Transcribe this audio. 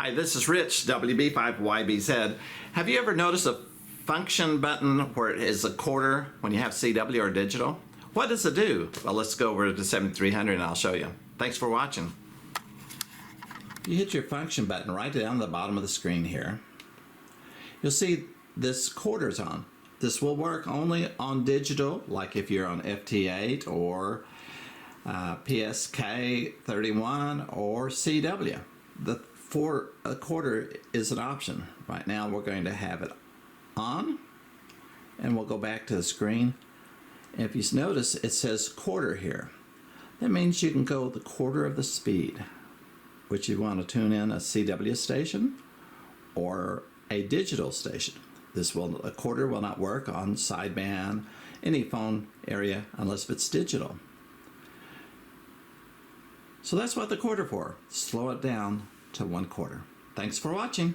Hi, this is Rich, WB5YBZ. Have you ever noticed a function button where it is a quarter when you have CW or digital? What does it do? Well, let's go over to 7300 and I'll show you. Thanks for watching. You hit your function button right down the bottom of the screen here. You'll see this quarters on. This will work only on digital, like if you're on FT8 or PSK31 or CW. For a quarter is an option. Right now we're going to have it on, and we'll go back to the screen. And if you notice, it says quarter here. That means you can go the quarter of the speed, which you want to tune in a CW station or a digital station. A quarter will not work on sideband, any phone area, unless it's digital. So that's what the quarter for. Slow it down to 1/4. Thanks for watching.